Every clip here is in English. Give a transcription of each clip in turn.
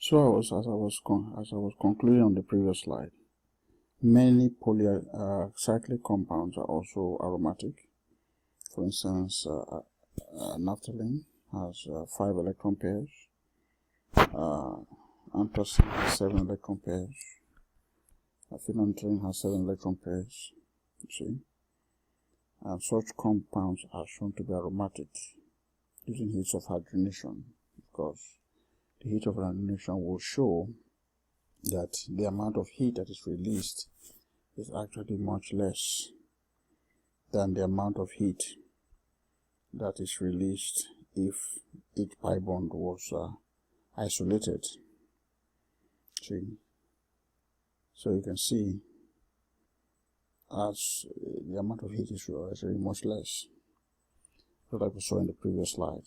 So as I was concluding on the previous slide, many polycyclic compounds are also aromatic. For instance, naphthalene has 5 electron pairs. Anthracene has 7 electron pairs. Phenolphthalein has 7 electron pairs. You see, and such compounds are shown to be aromatic using heats of hydrogenation, because the heat of hydrogenation will show that the amount of heat that is released is actually much less than the amount of heat that is released if each pi bond was isolated. See, so you can see as the amount of heat is really much less, like we saw in the previous slide.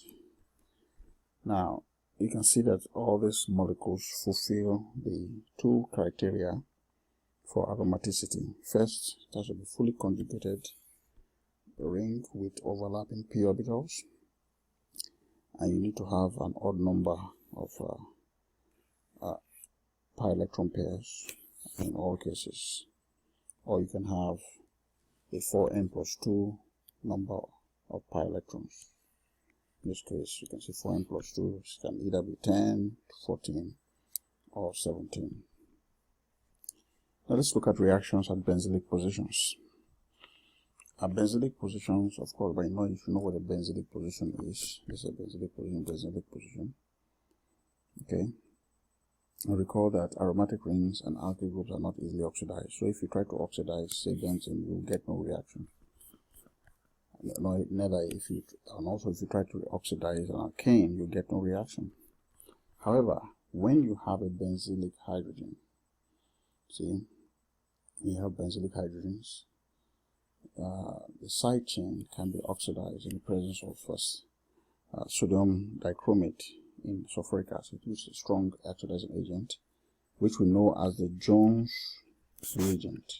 Now you can see that all these molecules fulfill the 2 criteria for aromaticity. First, it has to be fully conjugated ring with overlapping p orbitals, and you need to have an odd number of pi electron pairs in all cases, or you can have a 4n+2 number of pi electrons. In this case, you can see 4n+2 can either be 10, 14, or 17. Now let's look at reactions at benzylic positions. At benzylic positions, of course, by now if you know what a benzylic position is, this is a benzylic position. Okay. And recall that aromatic rings and alkyl groups are not easily oxidized. So if you try to oxidize, say, benzene, you will get no reaction. Also if you try to oxidize an alkane, you get no reaction. However, when you have a benzylic hydrogen, see, you have benzylic hydrogens, the side chain can be oxidized in the presence of sodium dichromate in sulfuric acid, which is a strong oxidizing agent, which we know as the Jones reagent.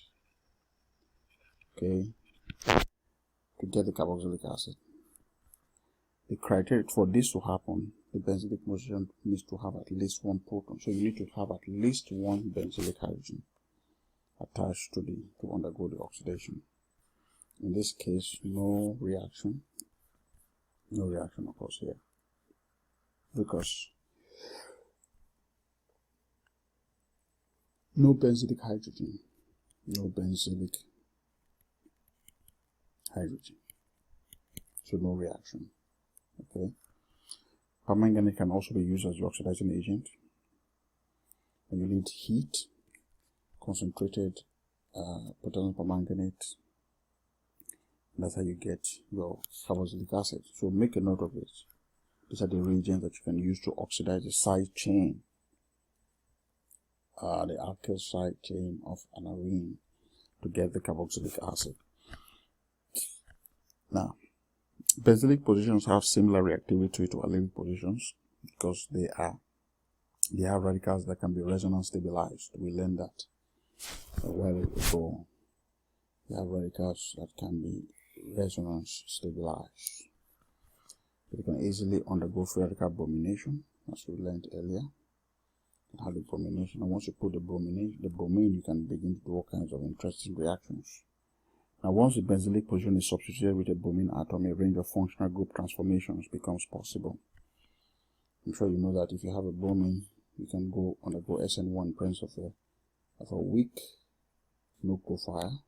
Okay, to get the carboxylic acid. The criteria for this to happen, the benzylic position needs to have at least 1 proton. So you need to have at least 1 benzylic hydrogen attached to undergo the oxidation. In this case, no reaction occurs here, because no benzylic hydrogen, so no reaction. Okay. Permanganate can also be used as the oxidizing agent, and you need heat, concentrated potassium permanganate. That's how you get your carboxylic acid. So make a note of it. These are the reagents that you can use to oxidize the side chain, the alkyl side chain of an arene, to get the carboxylic acid. Now, benzylic positions have similar reactivity to allylic positions because they have radicals that can be resonance stabilized. We learned that a while ago. They have radicals that can be resonance stabilized. They can easily undergo free radical bromination, as we learned earlier. You can have the bromination, and once you put the bromine, you can begin to do all kinds of interesting reactions. Now, once the benzylic position is substituted with a bromine atom, a range of functional group transformations becomes possible. I'm sure you know that if you have a bromine, you can undergo SN1 in presence of a weak nucleophile.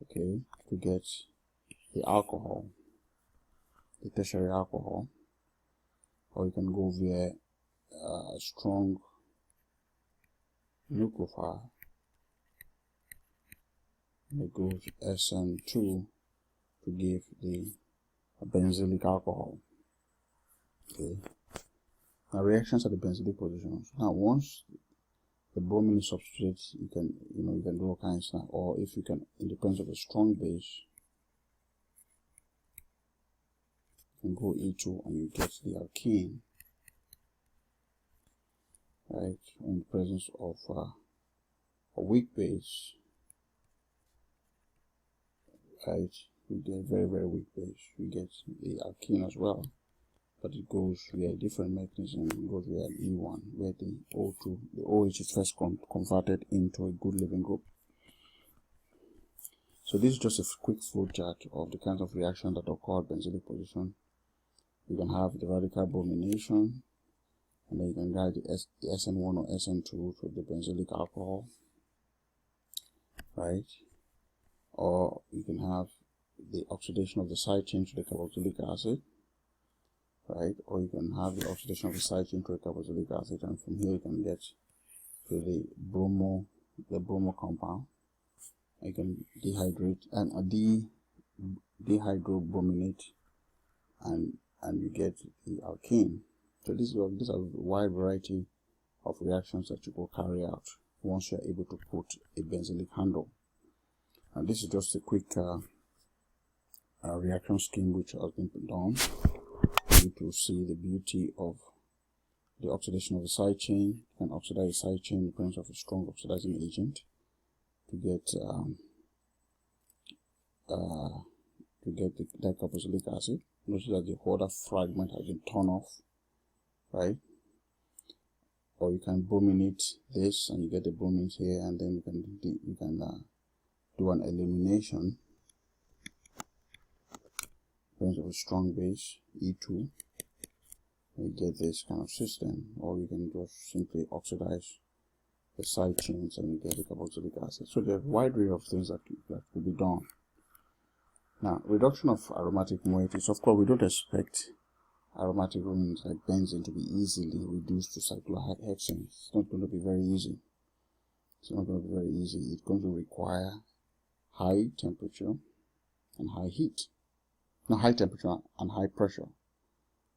Okay, to get the alcohol, the tertiary alcohol, or you can go via a strong nucleophile, and it goes SN2 to give the benzylic alcohol. Okay, now reactions at the benzylic positions. Now, once the bromine is substituted, you can do all kinds of, or if you can, in the presence of a strong base, you can go E2 and you get the alkene, right? In the presence of a weak base, right? We get very, very weak base, we get the alkene as well. but it goes via a different mechanism. It goes via an E1, where the O2, the OH is first converted into a good living group. So this is just a quick flow chart of the kinds of reactions that occur at benzylic position. You can have the radical bromination, and then you can write the SN1 or SN2 to the benzylic alcohol, right? Or you can have the oxidation of the side chain to the carboxylic acid, right? Or you can have the oxidation of the side chain to the carboxylic acid, and from here you can get to the bromo compound. You can dehydrate and dehydrobrominate, and you get the alkene. So these are a wide variety of reactions that you will carry out once you are able to put a benzylic handle. And this is just a quick reaction scheme which has been done for you to see the beauty of the oxidation of the side chain. You can oxidize the side chain in the presence of a strong oxidizing agent to get the dicarboxylic acid. Notice that the other fragment has been torn off, right? Or you can brominate this and you get the bromines here, and then you can do an elimination in terms of a strong base E2. You get this kind of system, or you can just simply oxidize the side chains and you get the carboxylic acid. So there's a wide array of things that could be done. Now, reduction of aromatic moieties. Of course, we don't expect aromatic rings like benzene to be easily reduced to cyclohexane. It's not going to be very easy. It's not going to be very easy. It's going to require high temperature and high heat. No, high temperature and high pressure.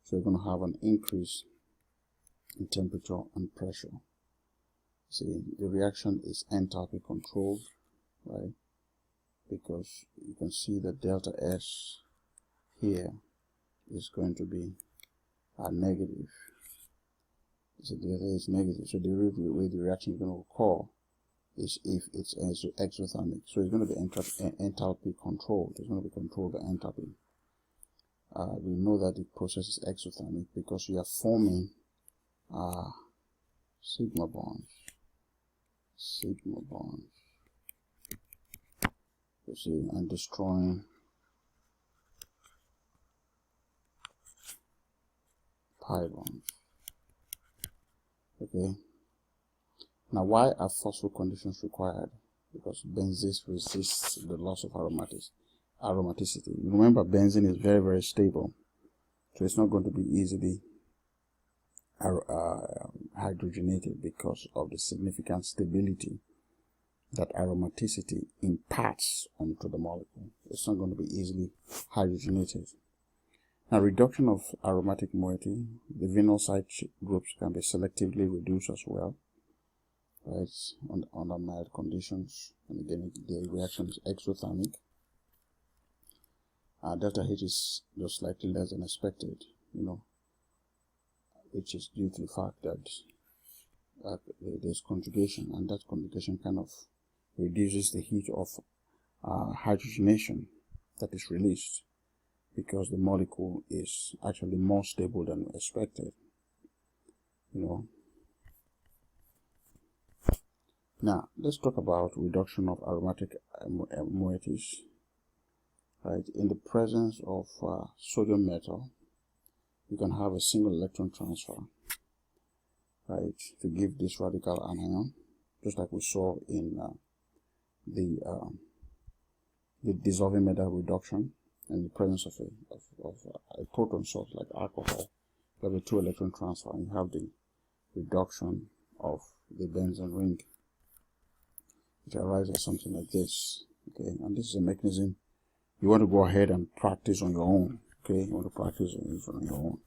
So you're going to have an increase in temperature and pressure. See, the reaction is enthalpy controlled, right? Because you can see that delta S here is going to be negative. So delta is negative. So the way the reaction is going to occur is if it's exothermic. So it's going to be enthalpy controlled. It's going to be controlled by enthalpy. We know that the process is exothermic because you are forming sigma bonds. You see, and destroying pi bonds. Okay. Now, why are forceful conditions required? Because benzene resists the loss of aromaticity. Remember, benzene is very, very stable, so it's not going to be easily hydrogenated because of the significant stability that aromaticity imparts onto the molecule. It's not going to be easily hydrogenated. Now, reduction of aromatic moiety, the vinyl side groups can be selectively reduced as well, right, under mild conditions. And again, the reaction is exothermic. Delta H is just slightly less than expected, which is due to the fact that there's conjugation, and that conjugation kind of reduces the heat of hydrogenation that is released, because the molecule is actually more stable than expected. Now, let's talk about reduction of aromatic moieties. Right, in the presence of sodium metal, you can have a single electron transfer, right, to give this radical anion, just like we saw in the dissolving metal reduction. In the presence of a proton source like alcohol, you have a 2 electron transfer, and you have the reduction of the benzene ring, which arises as something like this. Okay, and this is a mechanism you want to go ahead and practice on your own. Okay, you want to practice on your own.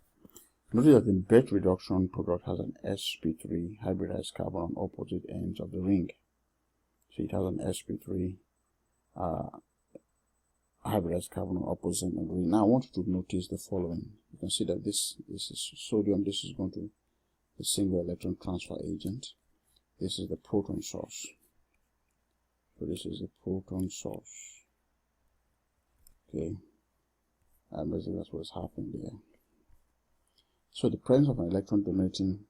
Notice that the bed reduction product has an sp3 hybridized carbon on opposite ends of the ring. So it has an sp3 hybridized carbon on opposite ends of the ring. Now I want you to notice the following. You can see that this is sodium. This is going to the single electron transfer agent. This is the proton source. So this is the proton source. Okay, and basically that's what's happening there. So the presence of an electron donating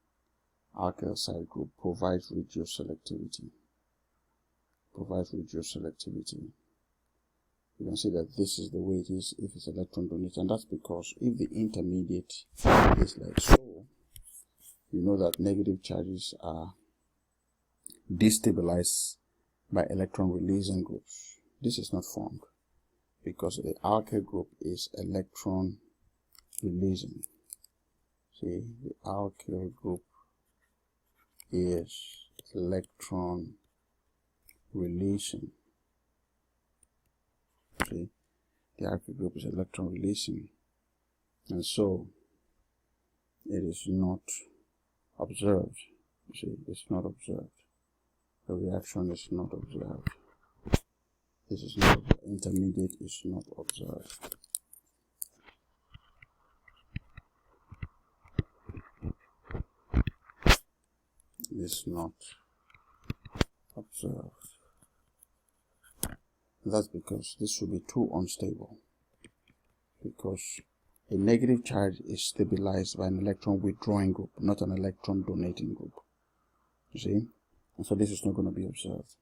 alkyl side group provides regioselectivity. You can see that this is the way it is if it's electron donating, and that's because if the intermediate is like so, you know that negative charges are destabilized by electron releasing groups. This is not formed because the alkyl group is electron releasing. See, the alkyl group is electron releasing. See, the alkyl group is electron releasing, and so it is not observed. You see, it's not observed. The reaction is not observed. This is not, the intermediate is not observed. Is not observed. That's because this will be too unstable, because a negative charge is stabilized by an electron withdrawing group, not an electron donating group. You see? And so this is not going to be observed.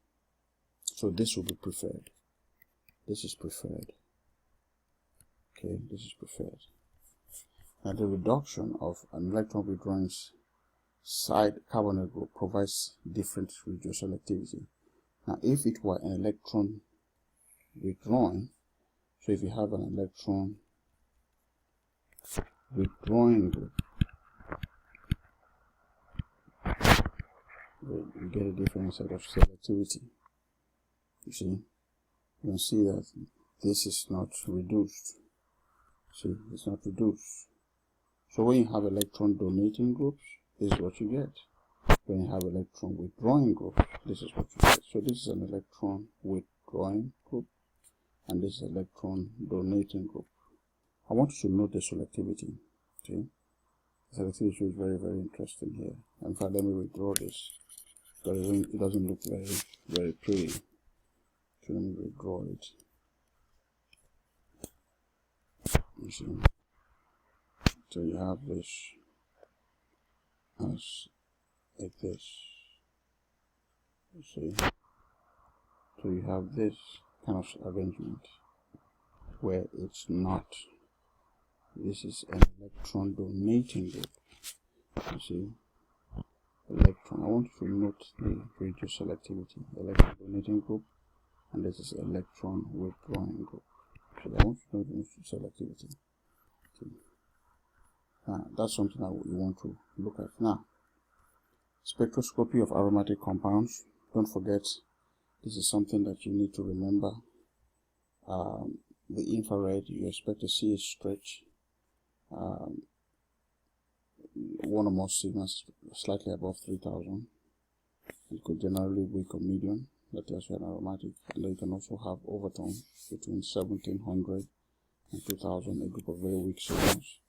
So this will be preferred. This is preferred. Okay, this is preferred. And the reduction of an electron withdrawing side carbonyl group provides different regioselectivity. Now, if it were an electron withdrawing, so if you have an electron withdrawing group, you get a different set of selectivity. You see, you can see that this is not reduced. See, it's not reduced. So when you have electron donating groups, this is what you get. When you have electron withdrawing group, this is what you get. So this is an electron withdrawing group, and this is electron donating group. I want you to note the selectivity. See, the selectivity is very, very interesting here. In fact, let me withdraw this because it doesn't look very, very pretty. So let me withdraw it. You see, so you have this as like this. You see, so you have this kind of arrangement where it's not. This is an electron donating group. You see, electron. I want you to note the regioselectivity. Electron donating group, and this is electron withdrawing group. So I want you to know the selectivity. Okay. That's something that you want to look at now. Spectroscopy of aromatic compounds. Don't forget, this is something that you need to remember. The infrared, you expect to see a stretch. One or more signals slightly above 3000. It could generally be weak or medium. That tells you an aromatic. And then you can also have overtones between 1700 and 2000, a group of very weak signals.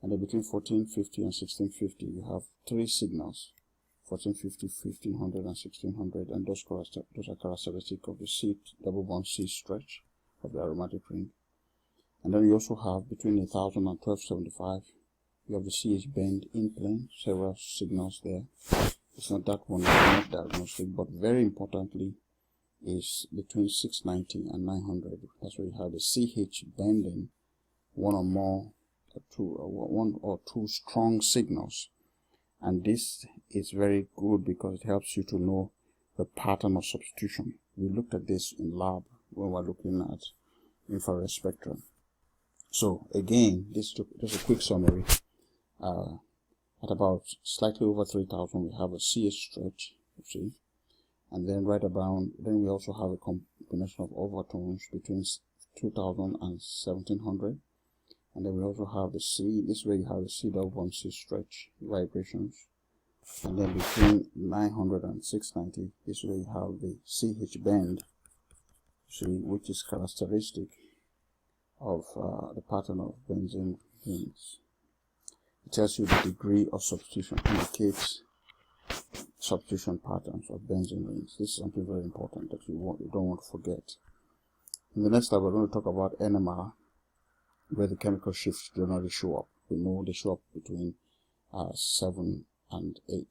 And then between 1450 and 1650, you have three signals: 1450, 1500, and 1600, and those are characteristic of the C double bond C stretch of the aromatic ring. And then you also have between 1000 and 1275, you have the CH bend in plane, several signals there. It's not that one, it's not diagnostic, but very importantly is between 690 and 900. That's where you have the CH bending one or two strong signals. And this is very good because it helps you to know the pattern of substitution. We looked at this in lab when we were looking at infrared spectrum. So again, this is just a quick summary. At about slightly over 3000, we have a CH stretch, you see, and then right around, then we also have a combination of overtones between 2000 and 1700, and then we also have the C. This way you have the C double bond C stretch vibrations, and then between 900 and 690, this way you have the CH bend, see, which is characteristic of the pattern of benzene rings. It tells you the degree of substitution, indicates substitution patterns of benzene rings. This is something very important that you don't want to forget. In the next slide, we're going to talk about NMR, where the chemical shifts generally show up. We know they show up between 7 and 8.